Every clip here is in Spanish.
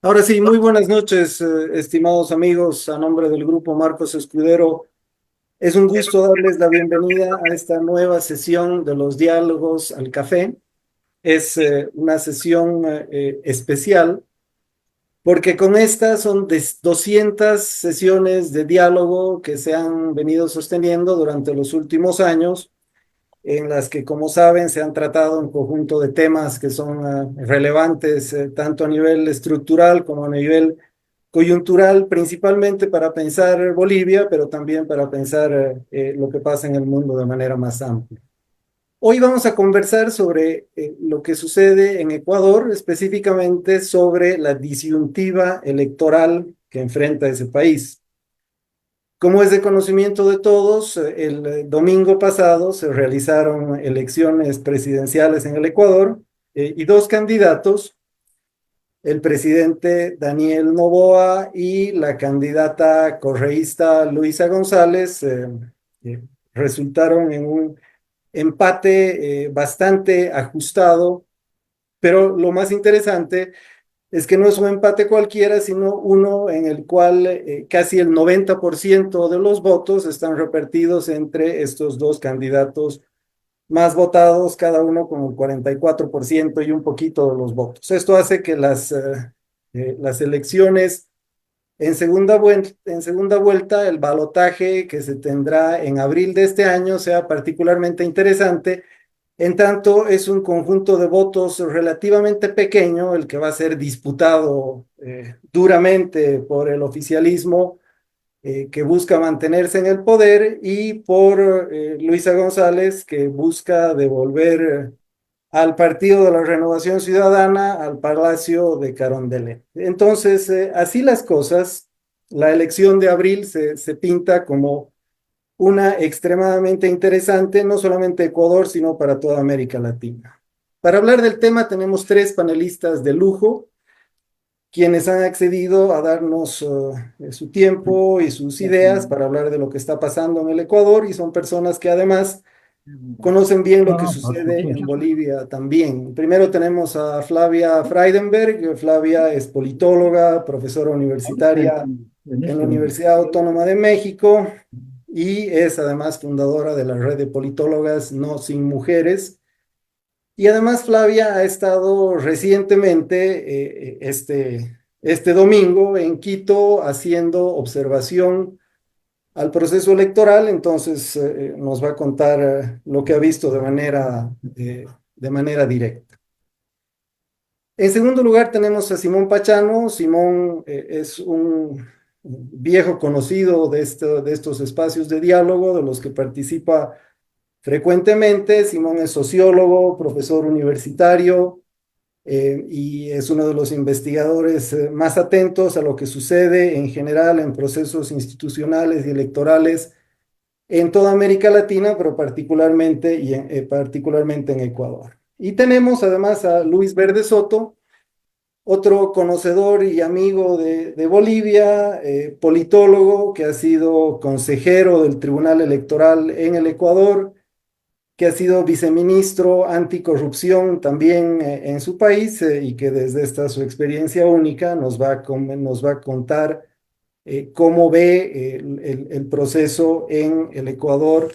Ahora sí, muy buenas noches, estimados amigos. A nombre del grupo Marcos Escudero, es un gusto darles la bienvenida a esta nueva sesión de los diálogos al café. Es una sesión especial porque con esta son 200 sesiones de diálogo que se han venido sosteniendo durante los últimos años, en las que, como saben, se han tratado un conjunto de temas que son relevantes tanto a nivel estructural como a nivel coyuntural, principalmente para pensar Bolivia, pero también para pensar lo que pasa en el mundo de manera más amplia. Hoy vamos a conversar sobre lo que sucede en Ecuador, específicamente sobre la disyuntiva electoral que enfrenta ese país. Como es de conocimiento de todos, el domingo pasado se realizaron elecciones presidenciales en el Ecuador y dos candidatos, el presidente Daniel Noboa y la candidata correísta Luisa González, eh, resultaron en un empate bastante ajustado, pero lo más interesante es que no es un empate cualquiera, sino uno en el cual casi el 90% de los votos están repartidos entre estos dos candidatos más votados, cada uno con el 44% y un poquito de los votos. Esto hace que las elecciones en segunda vuelta, el balotaje que se tendrá en abril de este año sea particularmente interesante. En tanto, es un conjunto de votos relativamente pequeño el que va a ser disputado duramente por el oficialismo que busca mantenerse en el poder y por Luisa González, que busca devolver al Partido de la Renovación Ciudadana al Palacio de Carondelet. Entonces, así las cosas, la elección de abril se pinta como una extremadamente interesante, no solamente Ecuador, sino para toda América Latina. Para hablar del tema tenemos tres panelistas de lujo, quienes han accedido a darnos su tiempo y sus ideas para hablar de lo que está pasando en el Ecuador, y son personas que además conocen bien lo que No, por sucede en supuesto. Bolivia también. Primero tenemos a Flavia Freidenberg. Flavia es politóloga, profesora Ahorita universitaria en en la este momento. Universidad Autónoma de México y es además fundadora de la red de politólogas No Sin Mujeres. Y además Flavia ha estado recientemente, este domingo, en Quito haciendo observación al proceso electoral. Entonces nos va a contar lo que ha visto de manera directa. En segundo lugar tenemos a Simón Pachano. Simón es un viejo conocido de estos espacios de diálogo, de los que participa frecuentemente. Simón es sociólogo, profesor universitario, y es uno de los investigadores más atentos a lo que sucede en general en procesos institucionales y electorales en toda América Latina, pero particularmente en Ecuador. Y tenemos además a Luis Verde Soto, otro conocedor y amigo de Bolivia, politólogo que ha sido consejero del Tribunal Electoral en el Ecuador, que ha sido viceministro anticorrupción también en su país, y que desde esta su experiencia única nos va a contar cómo ve el proceso en el Ecuador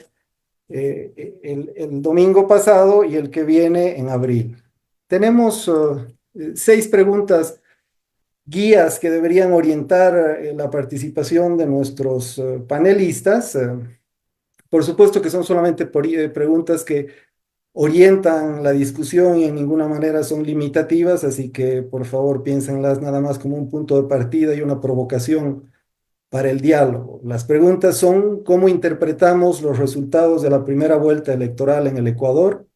el domingo pasado y el que viene en abril. Tenemos 6 preguntas guías que deberían orientar la participación de nuestros panelistas. Por supuesto que son solamente preguntas que orientan la discusión y en ninguna manera son limitativas, así que por favor piénsenlas nada más como un punto de partida y una provocación para el diálogo. Las preguntas son: ¿cómo interpretamos los resultados de la primera vuelta electoral en el Ecuador?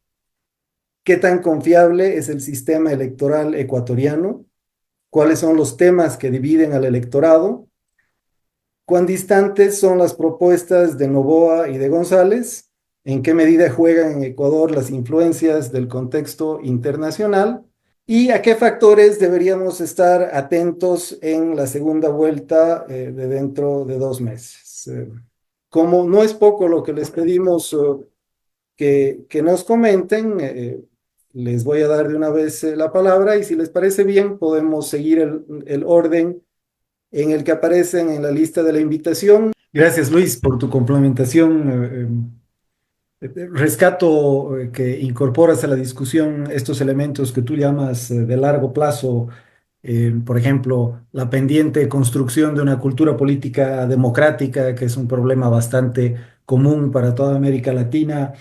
¿Qué tan confiable es el sistema electoral ecuatoriano? ¿Cuáles son los temas que dividen al electorado? ¿Cuán distantes son las propuestas de Noboa y de González? ¿En qué medida juegan en Ecuador las influencias del contexto internacional? ¿Y a qué factores deberíamos estar atentos en la segunda vuelta de dentro de 2 meses? Como no es poco lo que les pedimos que nos comenten, les voy a dar de una vez la palabra y si les parece bien, podemos seguir el orden en el que aparecen en la lista de la invitación. Gracias, Luis, por tu complementación. Rescato que incorporas a la discusión estos elementos que tú llamas de largo plazo, por ejemplo, la pendiente construcción de una cultura política democrática, que es un problema bastante común para toda América Latina,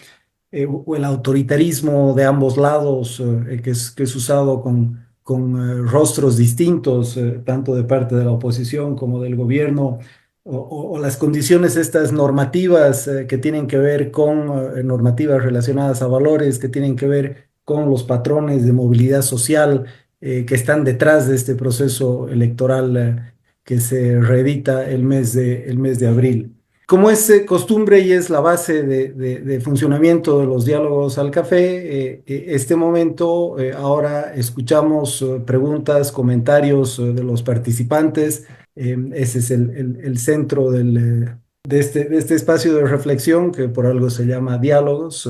o el autoritarismo de ambos lados, que es usado con rostros distintos, tanto de parte de la oposición como del gobierno, o las condiciones estas normativas que tienen que ver con normativas relacionadas a valores, que tienen que ver con los patrones de movilidad social que están detrás de este proceso electoral que se reedita el mes de abril. Como es costumbre y es la base de funcionamiento de los diálogos al café, este momento, ahora escuchamos preguntas, comentarios de los participantes. Ese es el centro de este espacio de reflexión que por algo se llama diálogos.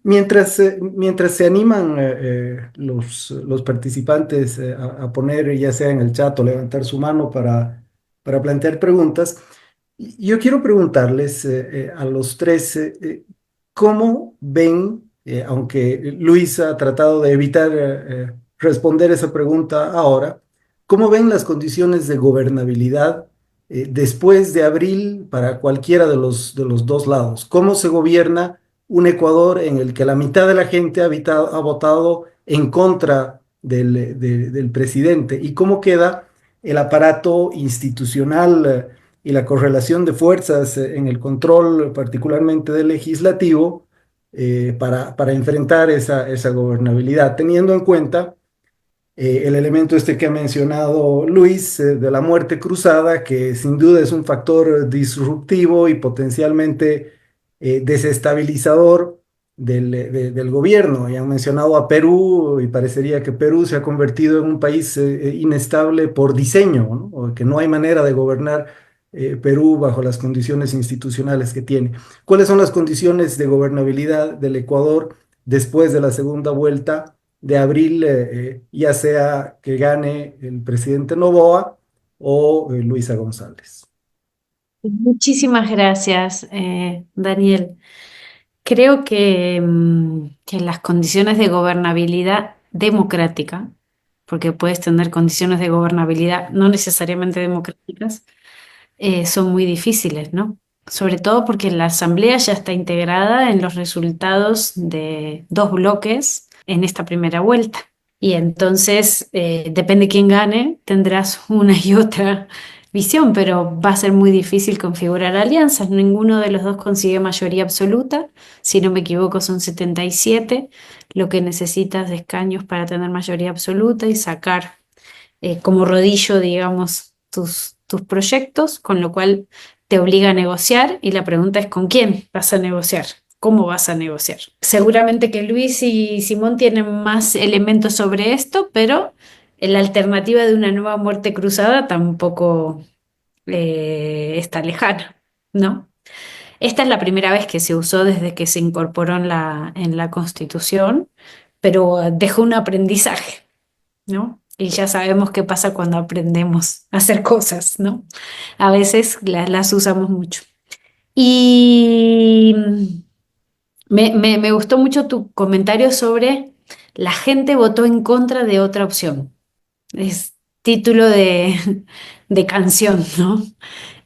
Mientras se animan los participantes a poner, ya sea en el chat o levantar su mano para plantear preguntas, yo quiero preguntarles a los tres cómo ven, aunque Luis ha tratado de evitar responder esa pregunta ahora, cómo ven las condiciones de gobernabilidad después de abril para cualquiera de los dos lados. ¿Cómo se gobierna un Ecuador en el que la mitad de la gente ha votado en contra del presidente? ¿Y cómo queda el aparato institucional? Y la correlación de fuerzas en el control, particularmente del legislativo, para enfrentar esa gobernabilidad, teniendo en cuenta el elemento este que ha mencionado Luis, de la muerte cruzada, que sin duda es un factor disruptivo y potencialmente desestabilizador del gobierno. Ya han mencionado a Perú y parecería que Perú se ha convertido en un país inestable por diseño, ¿no? O que no hay manera de gobernar Perú bajo las condiciones institucionales que tiene. ¿Cuáles son las condiciones de gobernabilidad del Ecuador después de la segunda vuelta de abril, ya sea que gane el presidente Noboa o Luisa González? Muchísimas gracias, Daniel. Creo que las condiciones de gobernabilidad democrática, porque puedes tener condiciones de gobernabilidad no necesariamente democráticas, son muy difíciles, ¿no? Sobre todo porque la Asamblea ya está integrada en los resultados de dos bloques en esta primera vuelta. Y entonces, depende quién gane, tendrás una y otra visión, pero va a ser muy difícil configurar alianzas. Ninguno de los dos consigue mayoría absoluta. Si no me equivoco, son 77 lo que necesitas de escaños para tener mayoría absoluta y sacar como rodillo, digamos, tus proyectos, con lo cual te obliga a negociar y la pregunta es ¿con quién vas a negociar? ¿Cómo vas a negociar? Seguramente que Luis y Simón tienen más elementos sobre esto, pero la alternativa de una nueva muerte cruzada tampoco está lejana, ¿no? Esta es la primera vez que se usó desde que se incorporó en la Constitución, pero dejó un aprendizaje, ¿no? Y ya sabemos qué pasa cuando aprendemos a hacer cosas, ¿no? A veces las usamos mucho. Y me gustó mucho tu comentario sobre la gente votó en contra de otra opción. Es título de canción, ¿no? No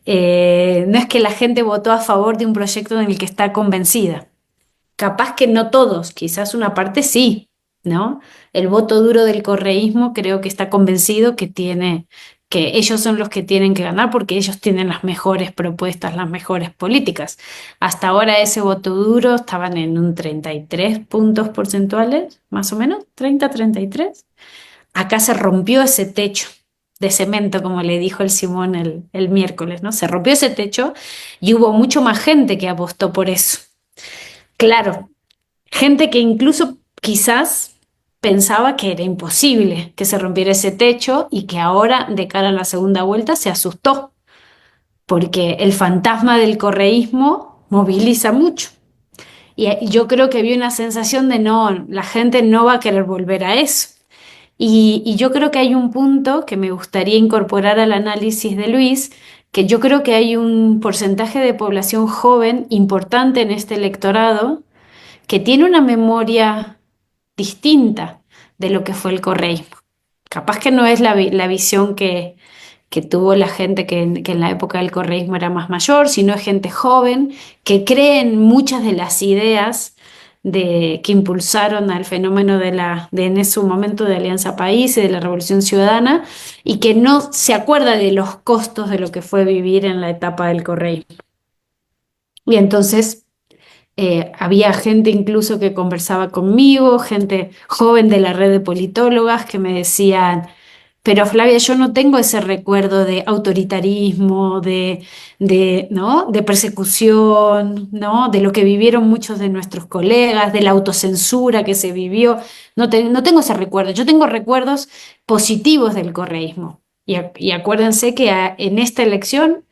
es que la gente votó a favor de un proyecto en el que está convencida. Capaz que no todos, quizás una parte sí, ¿no? El voto duro del correísmo creo que está convencido que ellos son los que tienen que ganar porque ellos tienen las mejores propuestas, las mejores políticas. Hasta ahora ese voto duro estaban en un 33 puntos porcentuales, más o menos, 30-33. Acá se rompió ese techo de cemento, como le dijo el Simón el miércoles, ¿no? Se rompió ese techo y hubo mucho más gente que apostó por eso. Claro, gente que incluso quizás pensaba que era imposible que se rompiera ese techo y que ahora, de cara a la segunda vuelta, se asustó, porque el fantasma del correísmo moviliza mucho. Y yo creo que había una sensación de no, la gente no va a querer volver a eso. Y yo creo que hay un punto que me gustaría incorporar al análisis de Luis, que yo creo que hay un porcentaje de población joven importante en este electorado que tiene una memoria distinta de lo que fue el correísmo. Capaz que no es la visión que tuvo la gente que en la época del correísmo era más mayor, sino es gente joven que cree en muchas de las ideas que impulsaron al fenómeno en su momento de Alianza País y de la Revolución Ciudadana, y que no se acuerda de los costos de lo que fue vivir en la etapa del correísmo. Y entonces había gente incluso que conversaba conmigo, gente joven de la red de politólogas que me decían, pero Flavia, yo no tengo ese recuerdo de autoritarismo, ¿no? De persecución, ¿no? De lo que vivieron muchos de nuestros colegas, de la autocensura que se vivió. No tengo ese recuerdo. Yo tengo recuerdos positivos del correísmo. Y acuérdense que en esta elección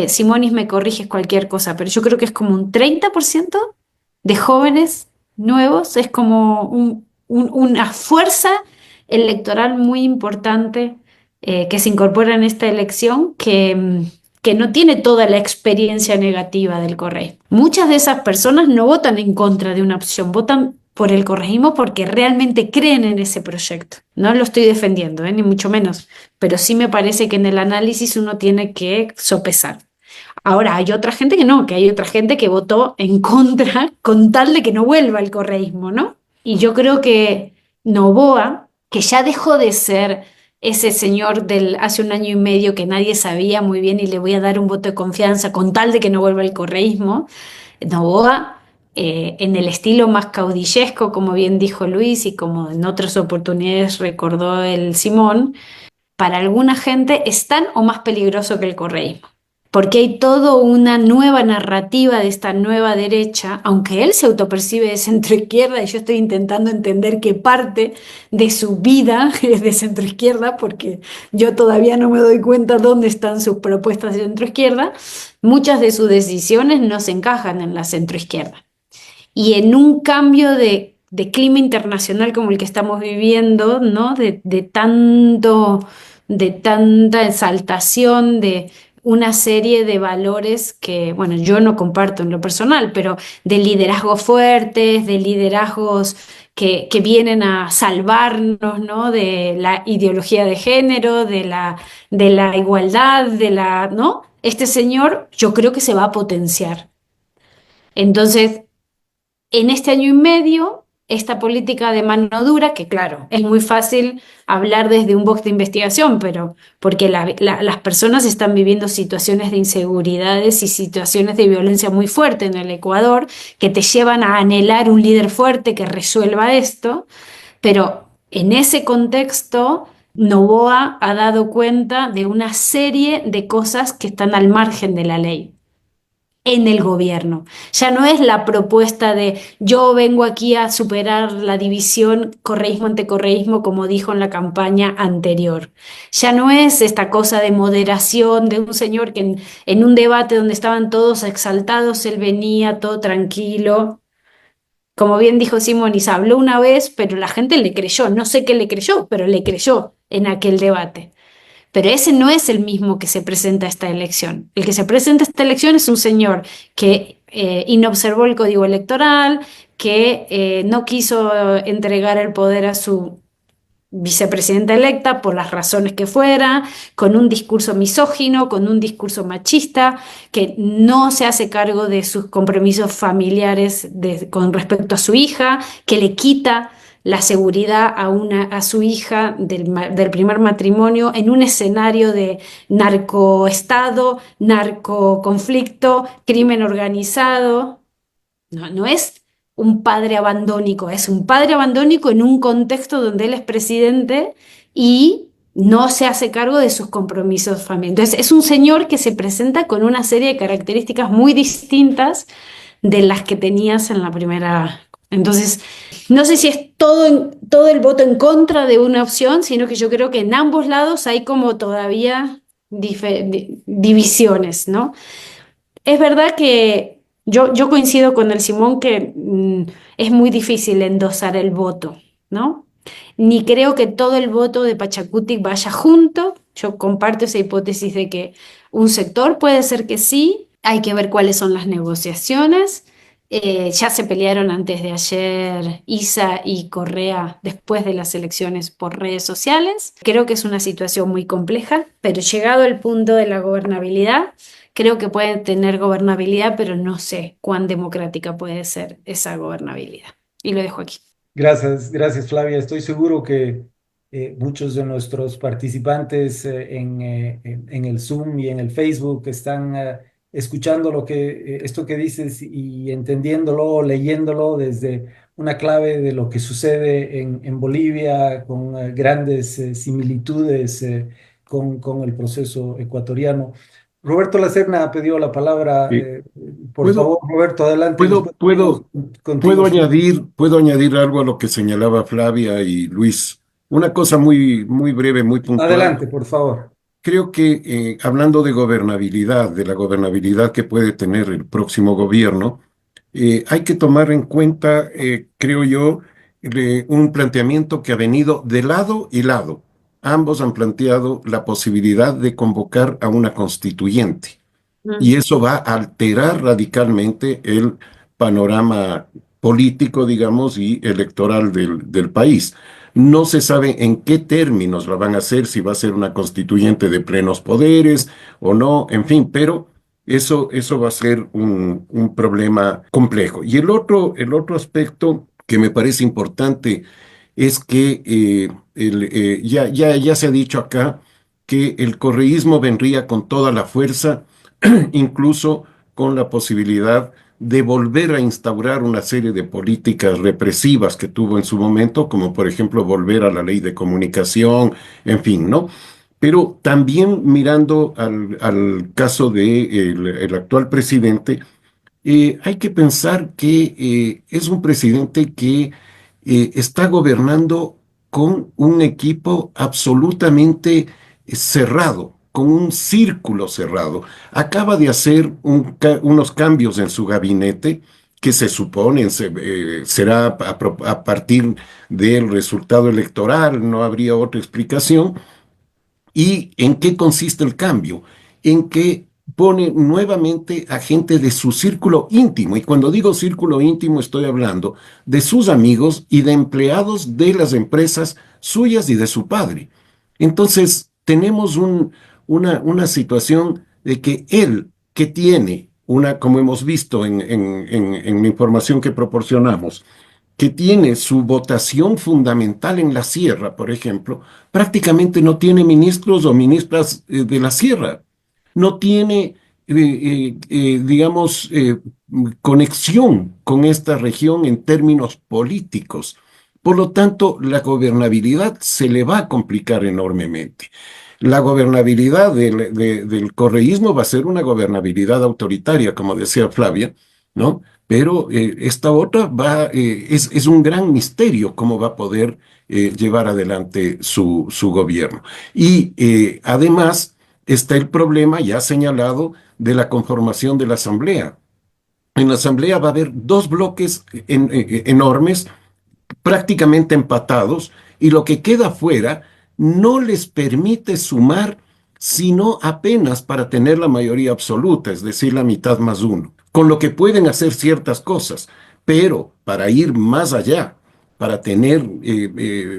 Simonis me corriges cualquier cosa, pero yo creo que es como un 30% de jóvenes nuevos, es como una fuerza electoral muy importante que se incorpora en esta elección que no tiene toda la experiencia negativa del correísmo. Muchas de esas personas no votan en contra de una opción, votan por el correísmo porque realmente creen en ese proyecto. No lo estoy defendiendo, ni mucho menos, pero sí me parece que en el análisis uno tiene que sopesar. Ahora, hay otra gente que no, que hay otra gente que votó en contra con tal de que no vuelva el correísmo, ¿no? Y yo creo que Noboa, que ya dejó de ser ese señor del hace un año y medio que nadie sabía muy bien y le voy a dar un voto de confianza con tal de que no vuelva el correísmo, Noboa, en el estilo más caudillesco, como bien dijo Luis y como en otras oportunidades recordó el Simón, para alguna gente es tan o más peligroso que el correísmo porque hay toda una nueva narrativa de esta nueva derecha, aunque él se autopercibe de centroizquierda y yo estoy intentando entender qué parte de su vida es de centroizquierda, porque yo todavía no me doy cuenta dónde están sus propuestas de centroizquierda, muchas de sus decisiones no se encajan en la centroizquierda. Y en un cambio de clima internacional como el que estamos viviendo, ¿no? De tanta exaltación, de una serie de valores que, bueno, yo no comparto en lo personal, pero de liderazgos fuertes, de liderazgos que vienen a salvarnos, ¿no? De la ideología de género, de la igualdad, ¿no? Este señor yo creo que se va a potenciar. Entonces, en este año y medio, esta política de mano dura, que claro, es muy fácil hablar desde un box de investigación, pero porque las personas están viviendo situaciones de inseguridades y situaciones de violencia muy fuerte en el Ecuador, que te llevan a anhelar un líder fuerte que resuelva esto, pero en ese contexto, Noboa ha dado cuenta de una serie de cosas que están al margen de la ley en el gobierno. Ya no es la propuesta de yo vengo aquí a superar la división correísmo ante correísmo como dijo en la campaña anterior. Ya no es esta cosa de moderación de un señor que en un debate donde estaban todos exaltados, él venía todo tranquilo. Como bien dijo Simonis, habló una vez, pero la gente le creyó. No sé qué le creyó, pero le creyó en aquel debate. Pero ese no es el mismo que se presenta a esta elección. El que se presenta a esta elección es un señor que inobservó el código electoral, que no quiso entregar el poder a su vicepresidenta electa por las razones que fuera, con un discurso misógino, con un discurso machista, que no se hace cargo de sus compromisos familiares con respecto a su hija, que le quita la seguridad a su hija del primer matrimonio en un escenario de narcoestado, narcoconflicto, crimen organizado. No es un padre abandónico, es un padre abandónico en un contexto donde él es presidente y no se hace cargo de sus compromisos familiares. Entonces, es un señor que se presenta con una serie de características muy distintas de las que tenías en la primera. Entonces, no sé si es todo el voto en contra de una opción, sino que yo creo que en ambos lados hay como todavía divisiones, ¿no? Es verdad que Yo coincido con el Simón que es muy difícil endosar el voto, ¿no? Ni creo que todo el voto de Pachacutic vaya junto. Yo comparto esa hipótesis de que un sector puede ser que sí, hay que ver cuáles son las negociaciones. Ya se pelearon antes de ayer Isa y Correa después de las elecciones por redes sociales. Creo que es una situación muy compleja, pero llegado el punto de la gobernabilidad, creo que pueden tener gobernabilidad, pero no sé cuán democrática puede ser esa gobernabilidad. Y lo dejo aquí. Gracias, gracias Flavia. Estoy seguro que muchos de nuestros participantes en el Zoom y en el Facebook están escuchando esto que dices y entendiéndolo, leyéndolo desde una clave de lo que sucede en Bolivia con grandes similitudes con el proceso ecuatoriano. Roberto Lacerna ha pedido la palabra. Sí. Por Puedo, favor, Roberto, adelante y puedo, después seguimos puedo, contigo. puedo añadir algo a lo que señalaba Flavia y Luis. Una cosa muy breve, muy puntual. Adelante, por favor. Creo que hablando de gobernabilidad, de la gobernabilidad que puede tener el próximo gobierno, hay que tomar en cuenta, creo yo, un planteamiento que ha venido de lado y lado. Ambos han planteado la posibilidad de convocar a una constituyente y Mm. eso va a alterar radicalmente el panorama político, digamos, y electoral del país. No se sabe en qué términos la van a hacer, si va a ser una constituyente de plenos poderes o no, en fin, pero eso va a ser un problema complejo. Y el otro aspecto que me parece importante es que ya se ha dicho acá que el correísmo vendría con toda la fuerza, incluso con la posibilidad de volver a instaurar una serie de políticas represivas que tuvo en su momento, como por ejemplo volver a la ley de comunicación, en fin, ¿no? Pero también mirando al caso de el actual presidente, hay que pensar que es un presidente que está gobernando con un equipo absolutamente cerrado, con un círculo cerrado. Acaba de hacer unos cambios en su gabinete que se suponen será a partir del resultado electoral, no habría otra explicación. ¿Y en qué consiste el cambio? En que pone nuevamente a gente de su círculo íntimo. Y cuando digo círculo íntimo estoy hablando de sus amigos y de empleados de las empresas suyas y de su padre. Entonces, tenemos una situación de que él, que tiene una, como hemos visto en la información que proporcionamos, que tiene su votación fundamental en la sierra, por ejemplo, prácticamente no tiene ministros o ministras de la sierra. No tiene, digamos, conexión con esta región en términos políticos. Por lo tanto, la gobernabilidad se le va a complicar enormemente. La gobernabilidad del correísmo va a ser una gobernabilidad autoritaria, como decía Flavia, ¿no? Pero esta otra es un gran misterio cómo va a poder llevar adelante su gobierno. Y además está el problema ya señalado de la conformación de la Asamblea. En la Asamblea va a haber dos bloques enormes prácticamente empatados y lo que queda fuera no les permite sumar sino apenas para tener la mayoría absoluta, es decir, la mitad más uno, con lo que pueden hacer ciertas cosas, pero para ir más allá, para tener,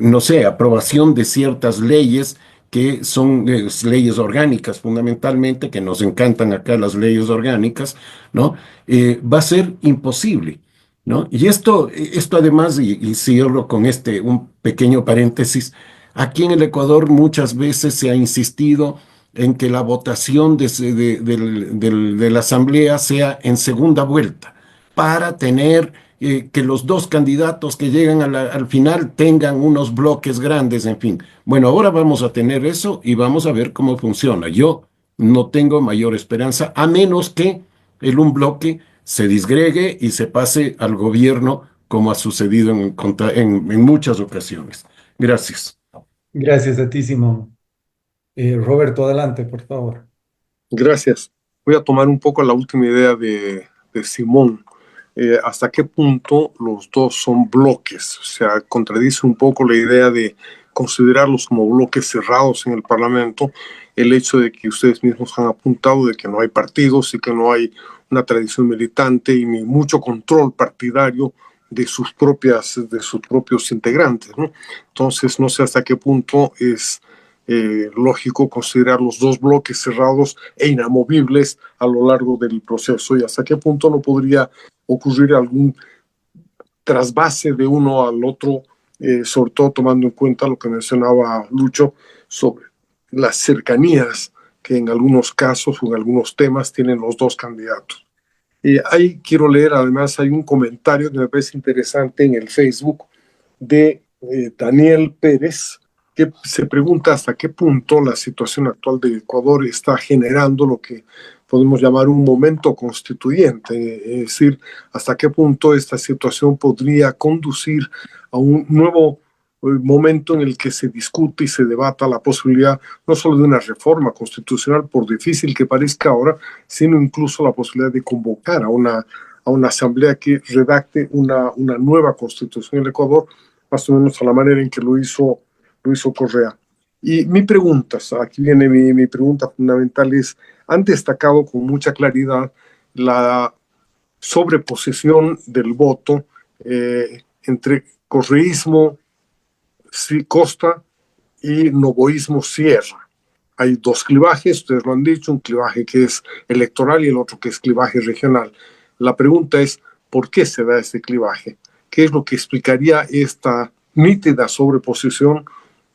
no sé, aprobación de ciertas leyes que son leyes orgánicas fundamentalmente, que nos encantan acá las leyes orgánicas, ¿no? Va a ser imposible. ¿No? Y esto además, y cierro con un pequeño paréntesis, aquí en el Ecuador muchas veces se ha insistido en que la votación de la Asamblea sea en segunda vuelta, para tener que los dos candidatos que llegan al final tengan unos bloques grandes, en fin. Bueno, ahora vamos a tener eso y vamos a ver cómo funciona. Yo no tengo mayor esperanza, a menos que un bloque se disgregue y se pase al gobierno como ha sucedido en muchas ocasiones. Gracias. Gracias a ti, Simón. Roberto, adelante, por favor. Gracias. Voy a tomar un poco la última idea de de Simón. ¿Hasta qué punto los dos son bloques? O sea, contradice un poco la idea de considerarlos como bloques cerrados en el Parlamento, el hecho de que ustedes mismos han apuntado de que no hay partidos y que no hay una tradición militante y ni mucho control partidario de sus propios integrantes, ¿no? Entonces, no sé hasta qué punto es lógico considerar los dos bloques cerrados e inamovibles a lo largo del proceso y hasta qué punto no podría ocurrir algún trasvase de uno al otro, sobre todo tomando en cuenta lo que mencionaba Lucho sobre las cercanías que en algunos casos o en algunos temas tienen los dos candidatos. Ahí quiero leer, además, hay un comentario que me parece interesante en el Facebook de Daniel Pérez, que se pregunta hasta qué punto la situación actual de Ecuador está generando lo que podemos llamar un momento constituyente, es decir, hasta qué punto esta situación podría conducir a un nuevo momento en el que se discute y se debata la posibilidad no solo de una reforma constitucional, por difícil que parezca ahora, sino incluso la posibilidad de convocar a una asamblea que redacte una nueva constitución en Ecuador, más o menos a la manera en que lo hizo Correa. Y mi pregunta, aquí viene mi pregunta fundamental, es, han destacado con mucha claridad la sobreposición del voto entre correísmo Costa y novoísmo Sierra. Hay dos clivajes, ustedes lo han dicho, un clivaje que es electoral y el otro que es clivaje regional. La pregunta es, ¿por qué se da este clivaje? ¿Qué es lo que explicaría esta nítida sobreposición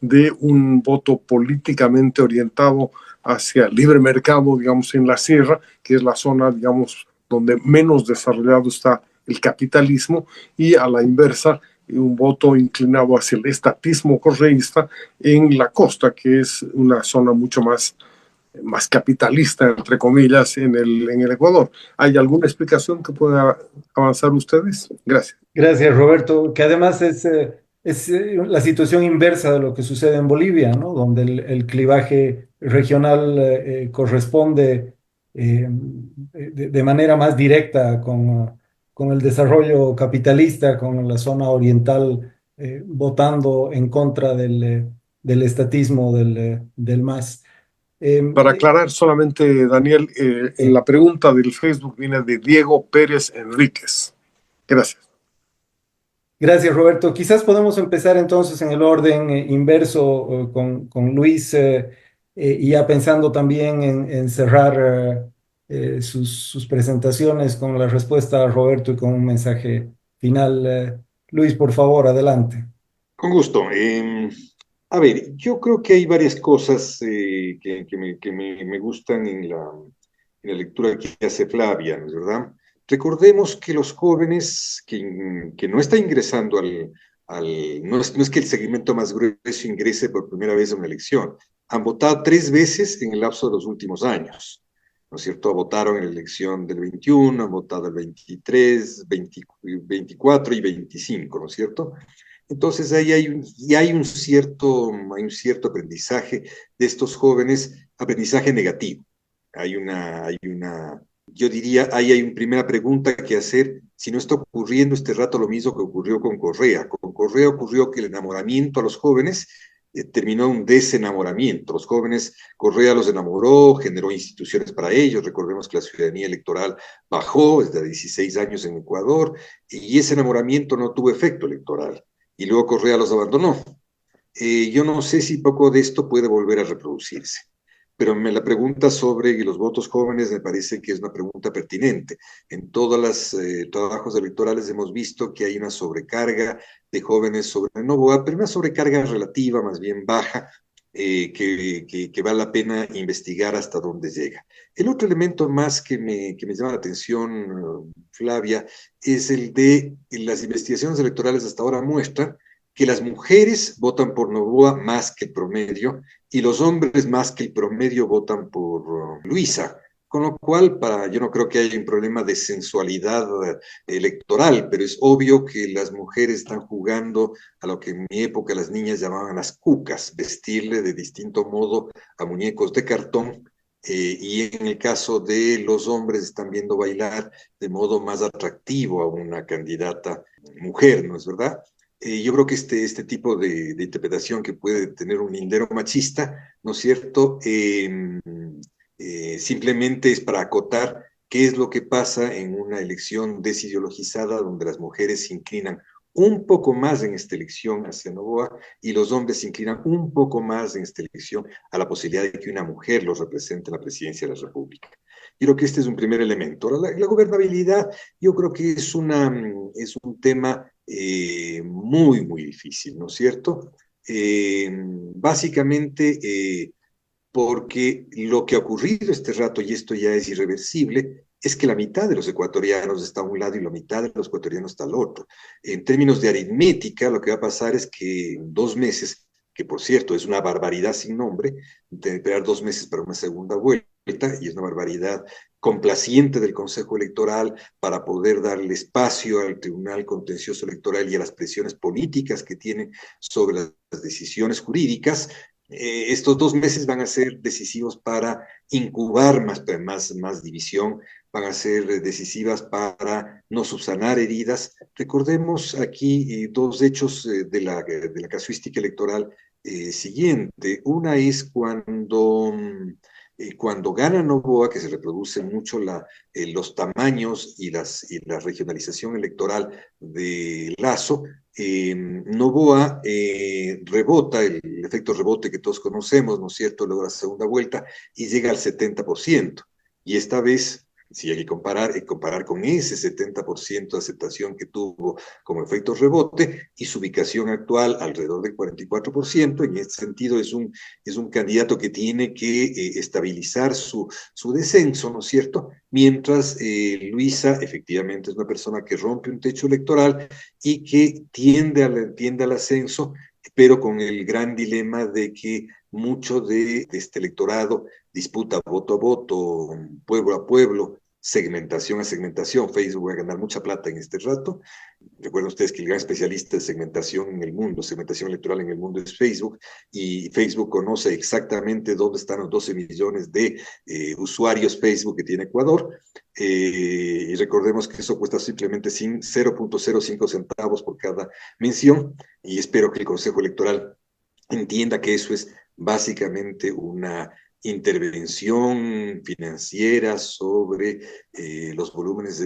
de un voto políticamente orientado hacia el libre mercado, digamos, en la sierra, que es la zona, digamos, donde menos desarrollado está el capitalismo, y a la inversa, un voto inclinado hacia el estatismo correísta en la costa, que es una zona mucho más capitalista, entre comillas, en el Ecuador. ¿Hay alguna explicación que puedan avanzar ustedes? Gracias. Gracias, Roberto, que además es la situación inversa de lo que sucede en Bolivia, ¿no? Donde el clivaje regional corresponde de manera más directa con el desarrollo capitalista, con la zona oriental votando en contra del estatismo del MAS. Para aclarar solamente, Daniel, en la pregunta del Facebook viene de Diego Pérez Enríquez. Gracias. Gracias, Roberto. Quizás podemos empezar entonces en el orden inverso con Luis y ya pensando también en cerrar sus presentaciones con la respuesta a Roberto y con un mensaje final. Luis, por favor, adelante. Con gusto. A ver, yo creo que hay varias cosas me gustan en la lectura que hace Flavia, ¿no es verdad? Recordemos que los jóvenes que no está ingresando no es que el segmento más grueso ingrese por primera vez a una elección, han votado 3 veces en el lapso de los últimos años, ¿no es cierto? Votaron en la elección del 21, han votado el 23, 24 y 25, ¿no es cierto? Entonces ahí hay un cierto aprendizaje de estos jóvenes, aprendizaje negativo. Yo diría, ahí hay una primera pregunta que hacer, si no está ocurriendo este rato lo mismo que ocurrió con Correa. Con Correa ocurrió que el enamoramiento a los jóvenes terminó un desenamoramiento. Los jóvenes, Correa los enamoró, generó instituciones para ellos. Recordemos que la ciudadanía electoral bajó desde 16 años en Ecuador y ese enamoramiento no tuvo efecto electoral. Y luego Correa los abandonó. Yo no sé si poco de esto puede volver a reproducirse, pero la pregunta sobre los votos jóvenes me parece que es una pregunta pertinente. En todos los trabajos electorales hemos visto que hay una sobrecarga de jóvenes sobre Novoa, pero una sobrecarga relativa, más bien baja, que vale la pena investigar hasta dónde llega. El otro elemento más que me llama la atención, Flavia, es el de las investigaciones electorales hasta ahora muestran que las mujeres votan por Novoa más que el promedio y los hombres más que el promedio votan por Luisa. Con lo cual, yo no creo que haya un problema de sensualidad electoral, pero es obvio que las mujeres están jugando a lo que en mi época las niñas llamaban las cucas, vestirle de distinto modo a muñecos de cartón y en el caso de los hombres están viendo bailar de modo más atractivo a una candidata mujer, ¿no es verdad? Yo creo que este tipo de interpretación que puede tener un lindero machista, ¿no es cierto? Simplemente es para acotar qué es lo que pasa en una elección desideologizada donde las mujeres se inclinan un poco más en esta elección hacia Noboa y los hombres se inclinan un poco más en esta elección a la posibilidad de que una mujer los represente en la presidencia de la República. Yo creo que este es un primer elemento. Ahora, la gobernabilidad, yo creo que es un tema muy, muy difícil, ¿no es cierto? Básicamente porque lo que ha ocurrido este rato, y esto ya es irreversible, es que la mitad de los ecuatorianos está a un lado y la mitad de los ecuatorianos está al otro. En términos de aritmética, lo que va a pasar es que en 2 meses, que por cierto es una barbaridad sin nombre, de esperar 2 meses para una segunda vuelta, y es una barbaridad complaciente del Consejo Electoral para poder darle espacio al Tribunal Contencioso Electoral y a las presiones políticas que tiene sobre las decisiones jurídicas. Estos 2 meses van a ser decisivos para incubar más división, van a ser decisivas para no subsanar heridas. Recordemos aquí dos hechos de la casuística electoral siguiente. Una es cuando gana Noboa, que se reproduce mucho los tamaños y la regionalización electoral de Lazo, Noboa rebota, el efecto rebote que todos conocemos, ¿no es cierto?, luego la segunda vuelta, y llega al 70%. Y esta vez, si hay que comparar con ese 70% de aceptación que tuvo como efecto rebote y su ubicación actual alrededor del 44%, en este sentido es un candidato que tiene que estabilizar su descenso, ¿no es cierto? Mientras Luisa efectivamente es una persona que rompe un techo electoral y que tiende al ascenso, pero con el gran dilema de que mucho de este electorado disputa voto a voto, pueblo a pueblo, segmentación a segmentación. Facebook va a ganar mucha plata en este rato. Recuerden ustedes que el gran especialista de segmentación en el mundo, segmentación electoral en el mundo es Facebook, y Facebook conoce exactamente dónde están los 12 millones de usuarios Facebook que tiene Ecuador, y recordemos que eso cuesta simplemente 0.05 centavos por cada mención, y espero que el Consejo Electoral entienda que eso es básicamente una intervención financiera sobre los volúmenes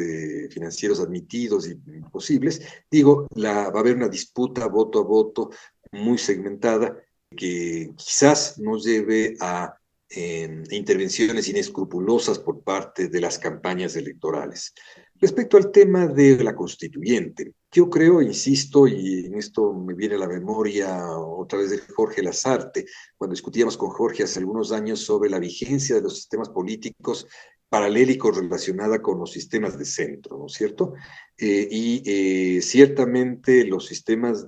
financieros admitidos y posibles. Digo, va a haber una disputa voto a voto muy segmentada que quizás nos lleve a intervenciones inescrupulosas por parte de las campañas electorales. Respecto al tema de la constituyente, yo creo, insisto, y en esto me viene a la memoria otra vez de Jorge Lasarte, cuando discutíamos con Jorge hace algunos años sobre la vigencia de los sistemas políticos paralélicos relacionada con los sistemas de centro, ¿no es cierto? Ciertamente los sistemas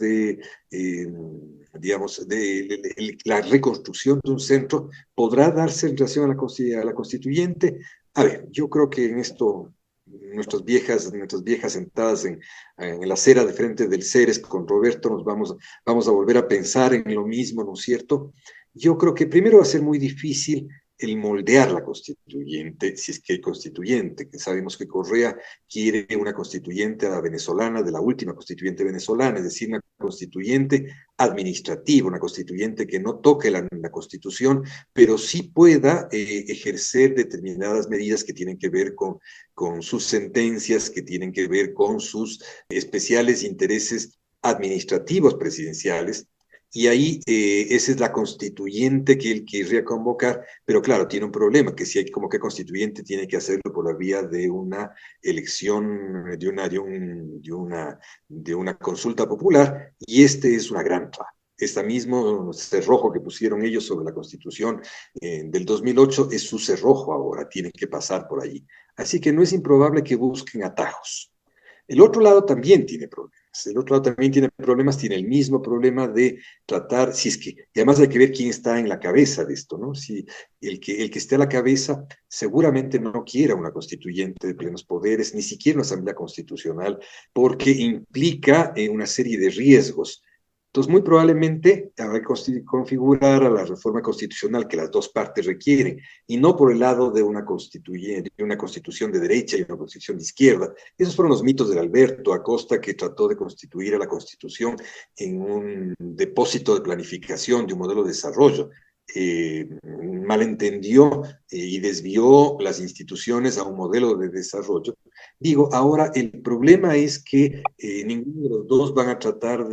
digamos, la reconstrucción de un centro podrá darse en relación a la constituyente. A ver, yo creo que en esto nuestras viejas sentadas en la acera de frente del Ceres con Roberto vamos a volver a pensar en lo mismo, ¿no es cierto? Yo creo que primero va a ser muy difícil el moldear la constituyente, si es que hay constituyente, que sabemos que Correa quiere una constituyente a la venezolana, de la última constituyente venezolana, es decir, una constituyente administrativa, una constituyente que no toque la constitución, pero sí pueda ejercer determinadas medidas que tienen que ver con sus sentencias, que tienen que ver con sus especiales intereses administrativos presidenciales. Y ahí esa es la constituyente que él querría convocar, pero claro, tiene un problema, que si hay que convocar constituyente tiene que hacerlo por la vía de una elección, de una consulta popular, y este es una gran traba. Este mismo cerrojo que pusieron ellos sobre la Constitución del 2008 es su cerrojo ahora, tienen que pasar por allí. Así que no es improbable que busquen atajos. El otro lado también tiene problemas. El otro lado también tiene problemas, tiene el mismo problema de tratar, si es que, y además hay que ver quién está en la cabeza de esto, ¿no? Si el que esté a la cabeza seguramente no quiera una constituyente de plenos poderes, ni siquiera una asamblea constitucional, porque implica una serie de riesgos. Entonces, muy probablemente habrá que configurar a la reforma constitucional que las dos partes requieren, y no por el lado de una constitución de derecha y una constitución de izquierda. Esos fueron los mitos de Alberto Acosta, que trató de constituir a la constitución en un depósito de planificación de un modelo de desarrollo. Malentendió y desvió las instituciones a un modelo de desarrollo. Digo, ahora el problema es que ninguno de los dos van a tratar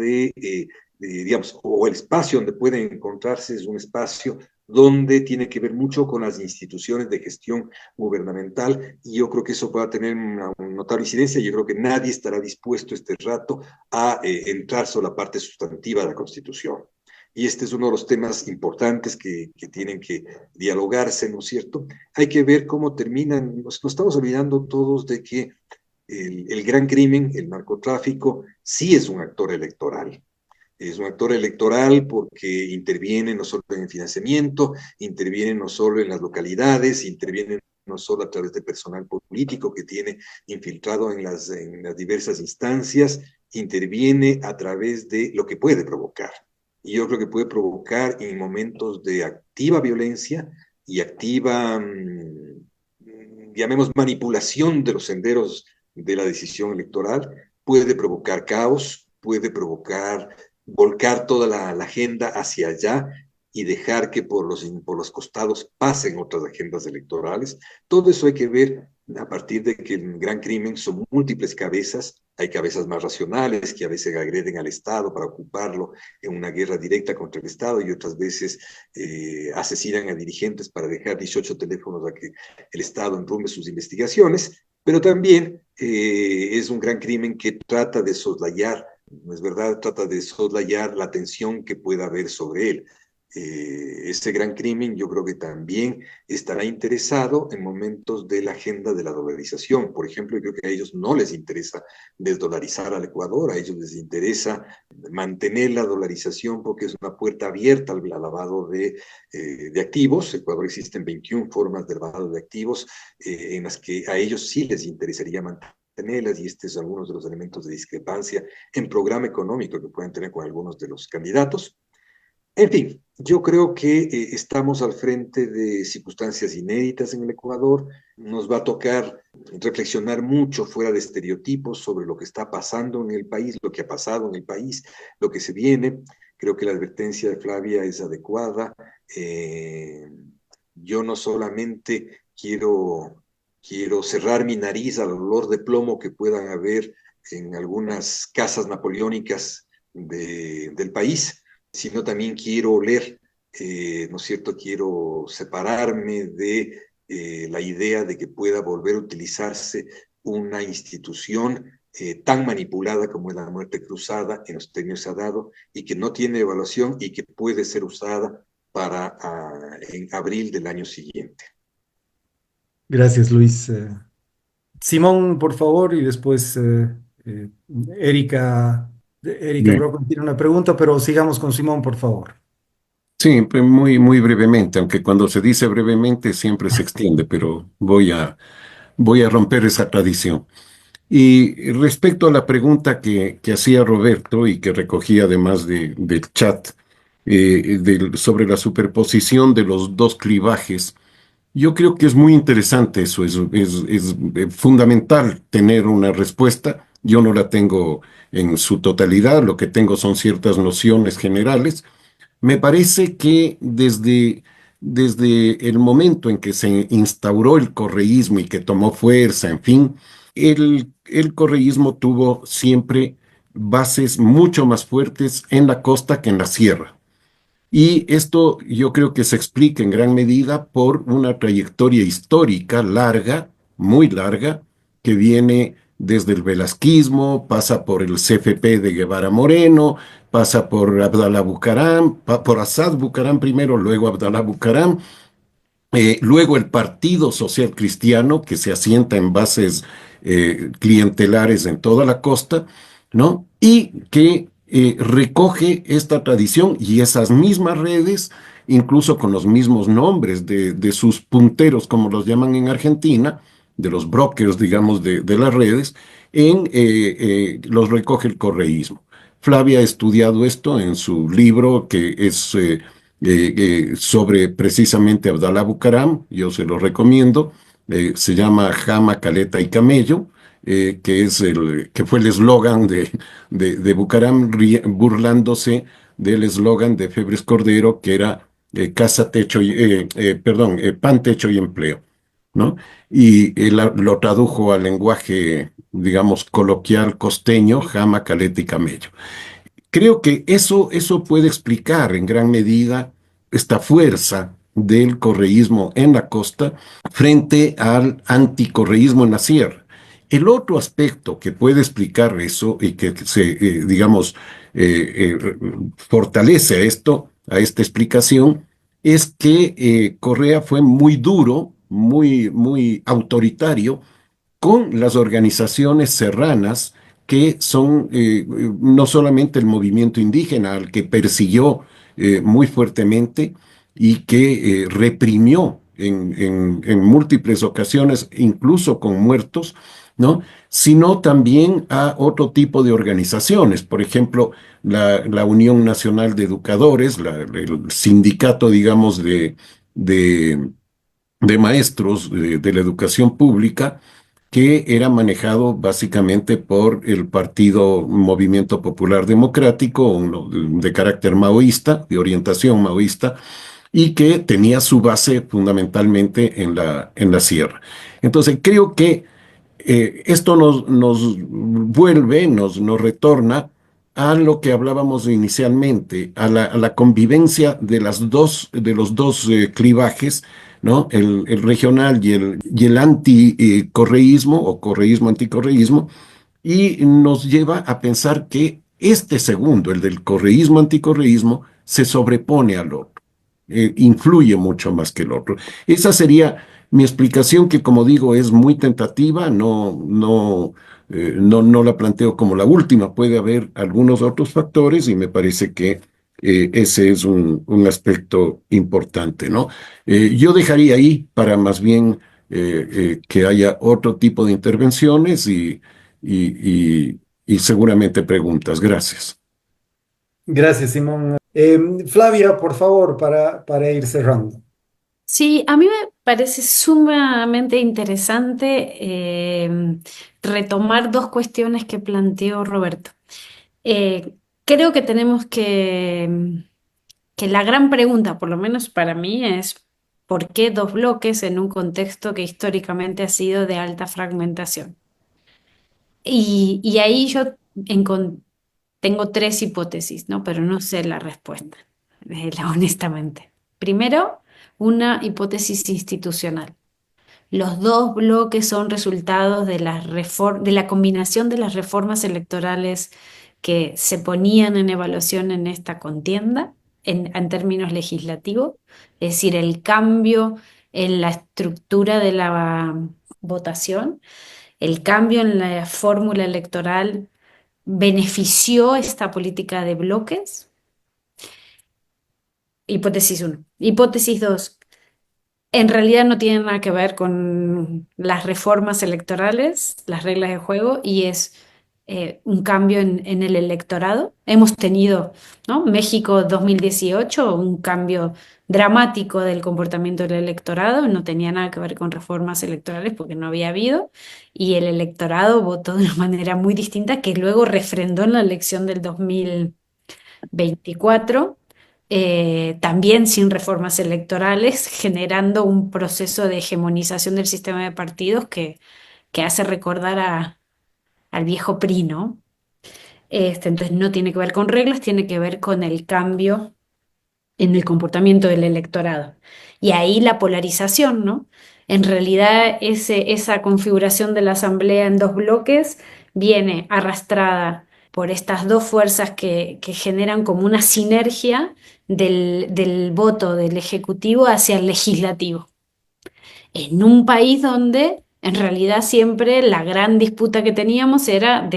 digamos, o el espacio donde pueden encontrarse es un espacio donde tiene que ver mucho con las instituciones de gestión gubernamental, y yo creo que eso pueda tener una notable incidencia. Yo creo que nadie estará dispuesto este rato a entrar sobre la parte sustantiva de la Constitución. Y este es uno de los temas importantes que tienen que dialogarse, ¿no es cierto? Hay que ver cómo terminan. Nos estamos olvidando todos de que el gran crimen, el narcotráfico, sí es un actor electoral. Es un actor electoral porque interviene no solo en el financiamiento, interviene no solo en las localidades, interviene no solo a través de personal político que tiene infiltrado en las diversas instancias, interviene a través de lo que puede provocar. Y yo creo que puede provocar en momentos de activa violencia y activa, llamemos, manipulación de los senderos de la decisión electoral, puede provocar caos, puede provocar volcar toda la agenda hacia allá y dejar que por los costados pasen otras agendas electorales. Todo eso hay que ver a partir de que el gran crimen son múltiples cabezas. Hay cabezas más racionales que a veces agreden al Estado para ocuparlo en una guerra directa contra el Estado, y otras veces asesinan a dirigentes para dejar 18 teléfonos a que el Estado enrumbe sus investigaciones. Pero también es un gran crimen que trata de soslayar, no es verdad, trata de soslayar la tensión que pueda haber sobre él. Ese gran crimen yo creo que también estará interesado en momentos de la agenda de la dolarización. Por ejemplo, yo creo que a ellos no les interesa desdolarizar al Ecuador, a ellos les interesa mantener la dolarización porque es una puerta abierta al lavado de activos. En Ecuador existen 21 formas de lavado de activos en las que a ellos sí les interesaría mantenerlas, y este es algunos de los elementos de discrepancia en programa económico que pueden tener con algunos de los candidatos. En fin, yo creo que estamos al frente de circunstancias inéditas en el Ecuador. Nos va a tocar reflexionar mucho fuera de estereotipos sobre lo que está pasando en el país, lo que ha pasado en el país, lo que se viene. Creo que la advertencia de Flavia es adecuada. Yo no solamente quiero cerrar mi nariz al olor de plomo que puedan haber en algunas casas napoleónicas del país, sino también quiero oler, ¿no es cierto? Quiero separarme de la idea de que pueda volver a utilizarse una institución tan manipulada como es la muerte cruzada en los términos que se ha dado, y que no tiene evaluación y que puede ser usada para en abril del año siguiente. Gracias, Luis. Simón, por favor, y después eh, Erika. Erika Bien. Brockman tiene una pregunta, pero sigamos con Simón, por favor. Sí, muy, muy brevemente, aunque cuando se dice brevemente siempre se extiende, pero voy a romper esa tradición. Y respecto a la pregunta que hacía Roberto y que recogí además del chat sobre la superposición de los dos clivajes, yo creo que es muy interesante eso, es fundamental tener una respuesta. Yo no la tengo en su totalidad, lo que tengo son ciertas nociones generales. Me parece que desde el momento en que se instauró el correísmo y que tomó fuerza, en fin, el correísmo tuvo siempre bases mucho más fuertes en la costa que en la sierra. Y esto yo creo que se explica en gran medida por una trayectoria histórica larga, muy larga, que viene desde el velasquismo, pasa por el CFP de Guevara Moreno, pasa por Abdalá Bucaram, por Asad Bucaram primero, luego Abdalá Bucaram, luego el Partido Social Cristiano, que se asienta en bases clientelares en toda la costa, ¿no? Y que recoge esta tradición y esas mismas redes, incluso con los mismos nombres de sus punteros, como los llaman en Argentina, de los brokers, digamos, de las redes, los recoge el correísmo. Flavia ha estudiado esto en su libro que es sobre precisamente Abdalá Bucaram, yo se lo recomiendo, se llama Jama, Caleta y Camello, que fue el eslogan de Bucaram, burlándose del eslogan de Febres Cordero, que era casa, techo, pan, techo y empleo, ¿no? Y él lo tradujo al lenguaje, digamos, coloquial costeño, Jama, Caleta y Camello. Creo que eso puede explicar en gran medida esta fuerza del correísmo en la costa frente al anticorreísmo en la sierra. El otro aspecto que puede explicar eso y que digamos, fortalece a esta explicación, es que Correa fue muy duro, muy autoritario con las organizaciones serranas que son no solamente el movimiento indígena al que persiguió muy fuertemente y que reprimió en múltiples ocasiones, incluso con muertos, ¿no? Sino también a otro tipo de organizaciones, por ejemplo, la Unión Nacional de Educadores, el sindicato, digamos, de maestros de la educación pública, que era manejado básicamente por el Partido Movimiento Popular Democrático, uno de carácter maoísta, de orientación maoísta, y que tenía su base fundamentalmente en la sierra. Entonces, creo que esto nos vuelve, nos retorna a lo que hablábamos inicialmente, a la convivencia de los dos clivajes, ¿no? El regional y el anticorreísmo o correísmo anticorreísmo, y nos lleva a pensar que este segundo, el del correísmo anticorreísmo, se sobrepone al otro, influye mucho más que el otro. Esa sería mi explicación, que como digo es muy tentativa, no la planteo como la última, puede haber algunos otros factores y me parece que ese es un aspecto importante, ¿no? Yo dejaría ahí para más bien que haya otro tipo de intervenciones y seguramente preguntas. Gracias. Gracias, Simón. Flavia, por favor, para ir cerrando. Sí, a mí me parece sumamente interesante retomar dos cuestiones que planteó Roberto. Creo que tenemos que la gran pregunta, por lo menos para mí, es ¿por qué dos bloques en un contexto que históricamente ha sido de alta fragmentación? Y ahí yo tengo tres hipótesis, ¿no? Pero no sé la respuesta, honestamente. Primero, una hipótesis institucional. Los dos bloques son resultados de de la combinación de las reformas electorales que se ponían en evaluación en esta contienda en términos legislativos, es decir, el cambio en la estructura de la votación, el cambio en la fórmula electoral benefició esta política de bloques. Hipótesis uno. Hipótesis 2. En realidad no tiene nada que ver con las reformas electorales, las reglas de juego, y es un cambio en el electorado. Hemos tenido, ¿no? México 2018, un cambio dramático del comportamiento del electorado, no tenía nada que ver con reformas electorales porque no había habido, y el electorado votó de una manera muy distinta que luego refrendó en la elección del 2024, también sin reformas electorales, generando un proceso de hegemonización del sistema de partidos que hace recordar al viejo PRI, ¿no? Entonces no tiene que ver con reglas, tiene que ver con el cambio en el comportamiento del electorado. Y ahí la polarización, ¿no? En realidad esa configuración de la asamblea en dos bloques viene arrastrada por estas dos fuerzas que generan como una sinergia del voto del Ejecutivo hacia el Legislativo. En un país donde en realidad siempre la gran disputa que teníamos era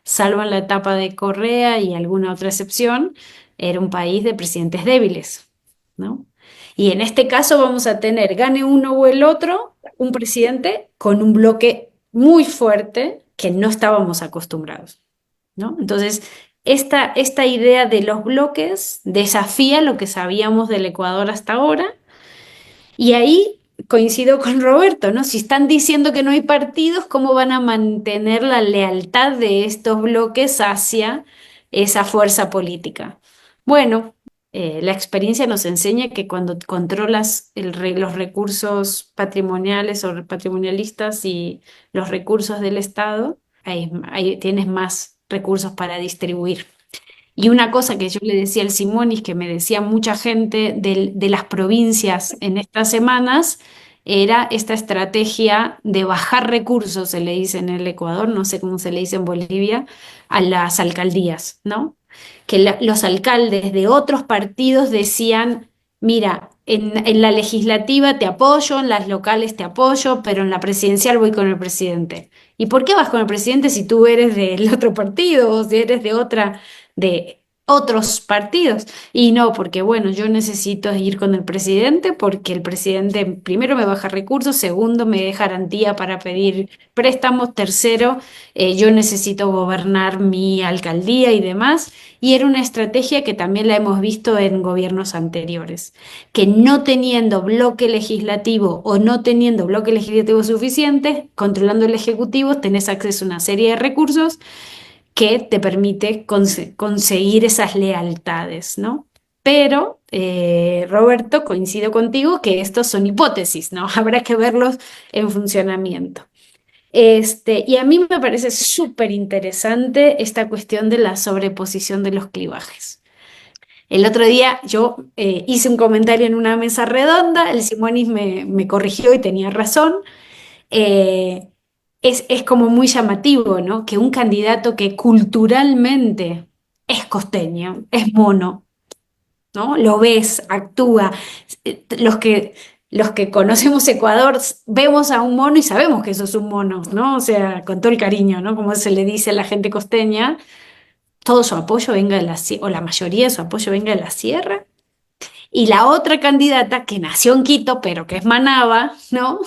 salvo en la etapa de Correa y alguna otra excepción, era un país de presidentes débiles, ¿no? Y en este caso vamos a tener, gane uno o el otro, un presidente con un bloque muy fuerte que no estábamos acostumbrados, ¿no? Entonces, esta idea de los bloques desafía lo que sabíamos del Ecuador hasta ahora, y ahí coincido con Roberto, ¿no? Si están diciendo que no hay partidos, ¿cómo van a mantener la lealtad de estos bloques hacia esa fuerza política? Bueno, la experiencia nos enseña que cuando controlas los recursos patrimoniales o patrimonialistas y los recursos del Estado, ahí tienes más recursos para distribuir. Y una cosa que yo le decía al Simonis, que me decía mucha gente de las provincias en estas semanas, era esta estrategia de bajar recursos, se le dice en el Ecuador, no sé cómo se le dice en Bolivia, a las alcaldías, ¿no? Que los alcaldes de otros partidos decían, mira, en la legislativa te apoyo, en las locales te apoyo, pero en la presidencial voy con el presidente. ¿Y por qué vas con el presidente si tú eres del otro partido o si eres de otros partidos? Y no, porque bueno, yo necesito ir con el presidente porque el presidente primero me baja recursos, segundo me da garantía para pedir préstamos, tercero, yo necesito gobernar mi alcaldía y demás. Y era una estrategia que también la hemos visto en gobiernos anteriores, que no teniendo bloque legislativo o no teniendo bloque legislativo suficiente, controlando el ejecutivo, tenés acceso a una serie de recursos que te permite conseguir esas lealtades, ¿no? Pero, Roberto, coincido contigo que estos son hipótesis, ¿no? Habrá que verlos en funcionamiento. Y a mí me parece súper interesante esta cuestión de la sobreposición de los clivajes. El otro día yo hice un comentario en una mesa redonda, el Simonis me corrigió y tenía razón. eh, es como muy llamativo, ¿no? Que un candidato que culturalmente es costeño, es mono, ¿no? Lo ves, actúa. Los que conocemos Ecuador vemos a un mono y sabemos que eso es un mono, ¿no? O sea, con todo el cariño, ¿no? Como se le dice a la gente costeña, todo su apoyo venga de o la mayoría de su apoyo venga de la sierra. Y la otra candidata que nació en Quito, pero que es manaba, ¿no?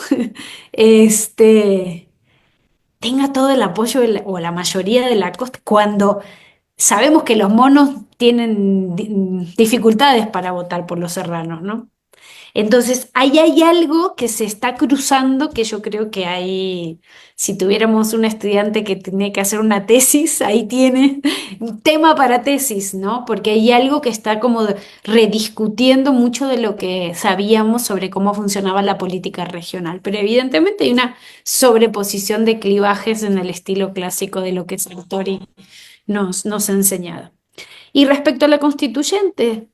Este tenga todo el apoyo o la mayoría de la costa, cuando sabemos que los monos tienen dificultades para votar por los serranos, ¿no? Entonces, ahí hay algo que se está cruzando que yo creo que hay, si tuviéramos un estudiante que tiene que hacer una tesis, ahí tiene un tema para tesis, ¿no? Porque hay algo que está como rediscutiendo mucho de lo que sabíamos sobre cómo funcionaba la política regional. Pero evidentemente hay una sobreposición de clivajes en el estilo clásico de lo que Sartori nos ha enseñado. Y respecto a la constituyente,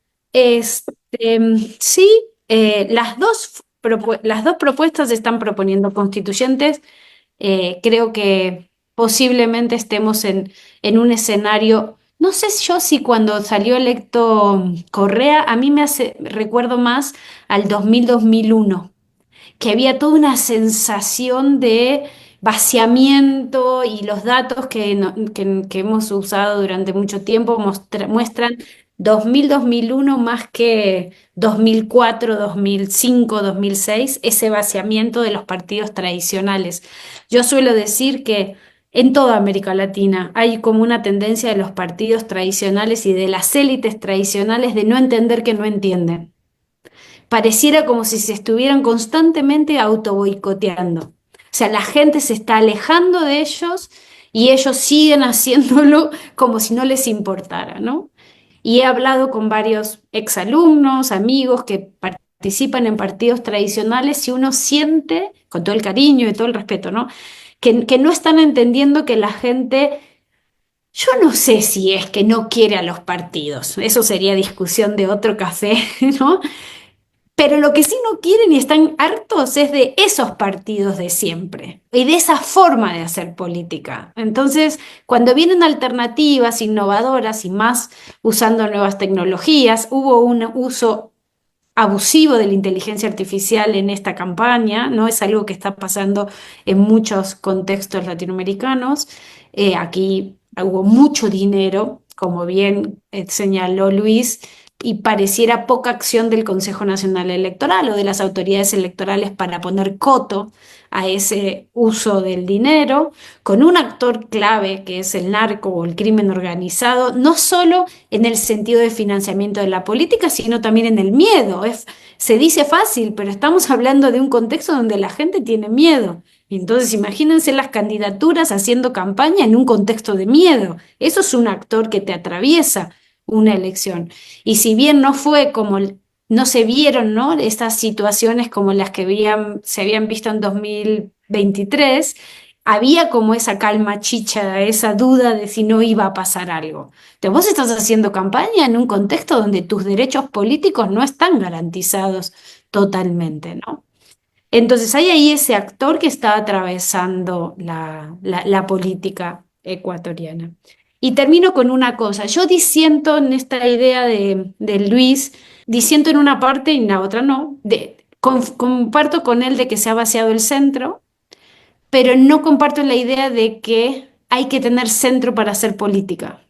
sí, las dos propuestas están proponiendo constituyentes. Creo que posiblemente estemos en un escenario, no sé yo si cuando salió electo Correa, a mí recuerdo más al 2000-2001, que había toda una sensación de vaciamiento y los datos que hemos usado durante mucho tiempo muestran 2000-2001 más que 2004, 2005, 2006, ese vaciamiento de los partidos tradicionales. Yo suelo decir que en toda América Latina hay como una tendencia de los partidos tradicionales y de las élites tradicionales de no entender que no entienden. Pareciera como si se estuvieran constantemente auto boicoteando. O sea, la gente se está alejando de ellos y ellos siguen haciéndolo como si no les importara, ¿no? Y he hablado con varios exalumnos, amigos que participan en partidos tradicionales y uno siente, con todo el cariño y todo el respeto, ¿no? Que no están entendiendo que la gente, yo no sé si es que no quiere a los partidos, eso sería discusión de otro café, ¿no? Pero lo que sí no quieren y están hartos es de esos partidos de siempre y de esa forma de hacer política. Entonces, cuando vienen alternativas innovadoras y más usando nuevas tecnologías, hubo un uso abusivo de la inteligencia artificial en esta campaña, ¿no? Es algo que está pasando en muchos contextos latinoamericanos. Aquí hubo mucho dinero, como bien señaló Luis, y pareciera poca acción del Consejo Nacional Electoral o de las autoridades electorales para poner coto a ese uso del dinero, con un actor clave que es el narco o el crimen organizado, no solo en el sentido de financiamiento de la política, sino también en el miedo. Se dice fácil, pero estamos hablando de un contexto donde la gente tiene miedo. Entonces, imagínense las candidaturas haciendo campaña en un contexto de miedo. Eso es un actor que te atraviesa una elección. Y si bien no fue como, no se vieron, ¿no?, estas situaciones como las que se habían visto en 2023, había como esa calma chicha, esa duda de si no iba a pasar algo. Entonces, vos estás haciendo campaña en un contexto donde tus derechos políticos no están garantizados totalmente, ¿no? Entonces hay ahí ese actor que está atravesando la política ecuatoriana. Y termino con una cosa. Yo disiento en esta idea de Luis, disiento en una parte y en la otra no. Comparto con él de que se ha vaciado el centro, pero no comparto la idea de que hay que tener centro para hacer política.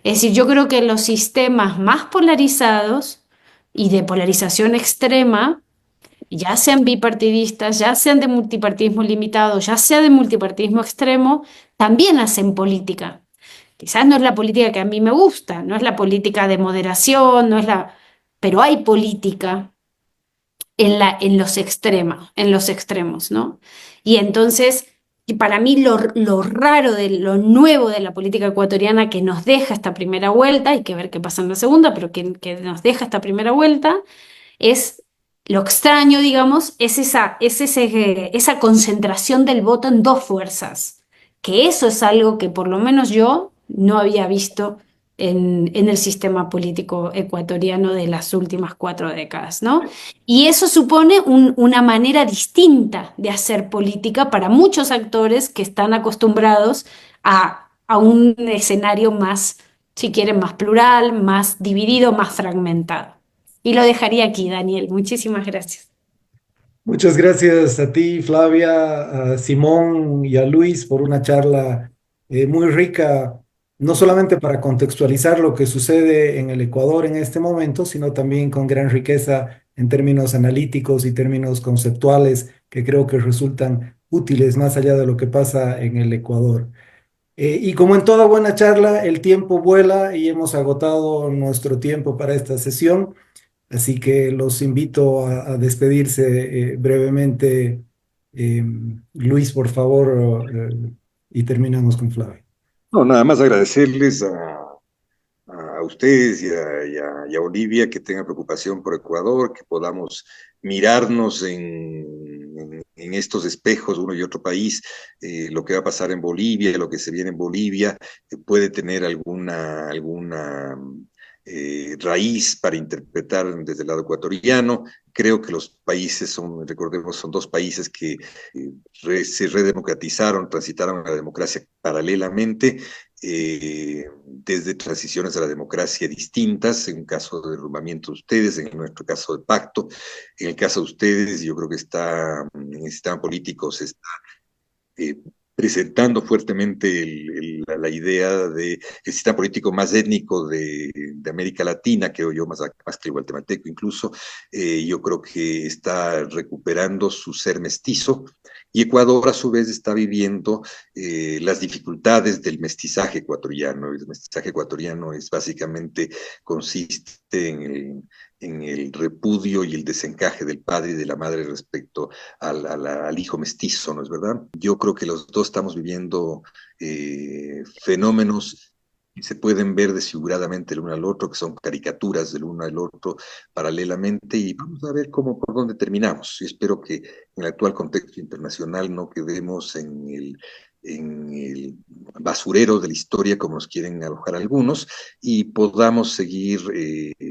Es decir, yo creo que los sistemas más polarizados y de polarización extrema, ya sean bipartidistas, ya sean de multipartidismo limitado, ya sea de multipartidismo extremo, también hacen política. Quizás no es la política que a mí me gusta, no es la política de moderación, no es la, pero hay política en los extremos, ¿no? Y entonces, y para mí lo raro, lo nuevo de la política ecuatoriana que nos deja esta primera vuelta, hay que ver qué pasa en la segunda, pero que nos deja esta primera vuelta, es lo extraño, digamos, esa concentración del voto en dos fuerzas, que eso es algo que por lo menos yo no había visto en el sistema político ecuatoriano de las últimas 4 décadas, ¿no? Y eso supone una manera distinta de hacer política para muchos actores que están acostumbrados a un escenario más, si quieren, más plural, más dividido, más fragmentado. Y lo dejaría aquí, Daniel. Muchísimas gracias. Muchas gracias a ti, Flavia, a Simón y a Luis por una charla muy rica, no solamente para contextualizar lo que sucede en el Ecuador en este momento, sino también con gran riqueza en términos analíticos y términos conceptuales que creo que resultan útiles más allá de lo que pasa en el Ecuador. Y como en toda buena charla, el tiempo vuela y hemos agotado nuestro tiempo para esta sesión. Así que los invito a despedirse brevemente. Luis, por favor, y terminamos con Flavio. No, nada más agradecerles a ustedes y a Olivia que tengan preocupación por Ecuador, que podamos mirarnos en estos espejos, uno y otro país, lo que va a pasar en Bolivia, lo que se viene en Bolivia, puede tener alguna raíz para interpretar desde el lado ecuatoriano. Creo que los países recordemos, son dos países que se redemocratizaron, transitaron a la democracia paralelamente, desde transiciones a la democracia distintas, en un caso de derrumbamiento de ustedes, en nuestro caso de pacto. En el caso de ustedes, yo creo que en el sistema político se está eh, presentando fuertemente la idea de el sistema político más étnico de América Latina, creo yo, más que el guatemalteco incluso. Yo creo que está recuperando su ser mestizo, y Ecuador a su vez está viviendo las dificultades del mestizaje ecuatoriano. El mestizaje ecuatoriano consiste en el repudio y el desencaje del padre y de la madre respecto al hijo mestizo, ¿no es verdad? Yo creo que los dos estamos viviendo fenómenos que se pueden ver desfiguradamente el uno al otro, que son caricaturas del uno al otro paralelamente, y vamos a ver por dónde terminamos. Y espero que en el actual contexto internacional no quedemos en el basurero de la historia, como nos quieren alojar algunos, y podamos seguir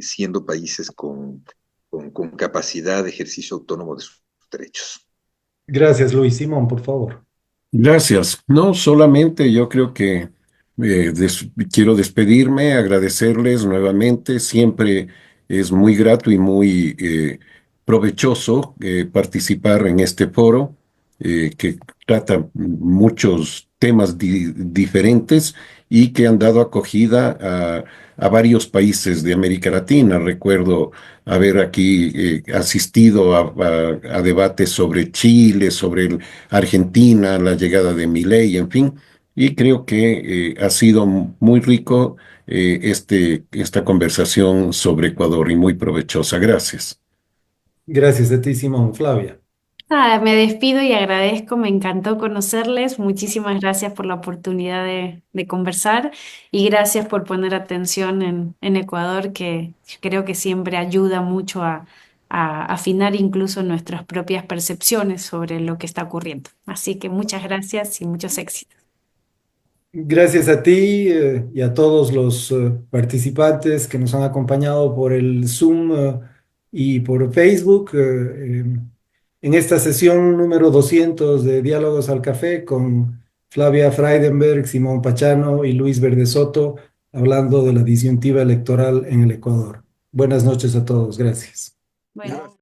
siendo países con capacidad de ejercicio autónomo de sus derechos. Gracias, Luis. Simón, por favor. Gracias. No, solamente yo creo que quiero despedirme, agradecerles nuevamente. Siempre es muy grato y muy provechoso participar en este foro que trata muchos temas diferentes y que han dado acogida a varios países de América Latina. Recuerdo haber aquí asistido a debates sobre Chile, sobre Argentina, la llegada de Milei, en fin, y creo que ha sido muy rico esta conversación sobre Ecuador y muy provechosa. Gracias. Gracias a ti, Simón. Flavia. Nada, me despido y agradezco, me encantó conocerles. Muchísimas gracias por la oportunidad de conversar y gracias por poner atención en Ecuador, que creo que siempre ayuda mucho a afinar incluso nuestras propias percepciones sobre lo que está ocurriendo. Así que muchas gracias y muchos éxitos. Gracias a ti y a todos los participantes que nos han acompañado por el Zoom y por Facebook en esta sesión número 200 de Diálogos al Café con Flavia Freidenberg, Simón Pachano y Luis Verde Soto, hablando de la disyuntiva electoral en el Ecuador. Buenas noches a todos. Gracias. Bueno.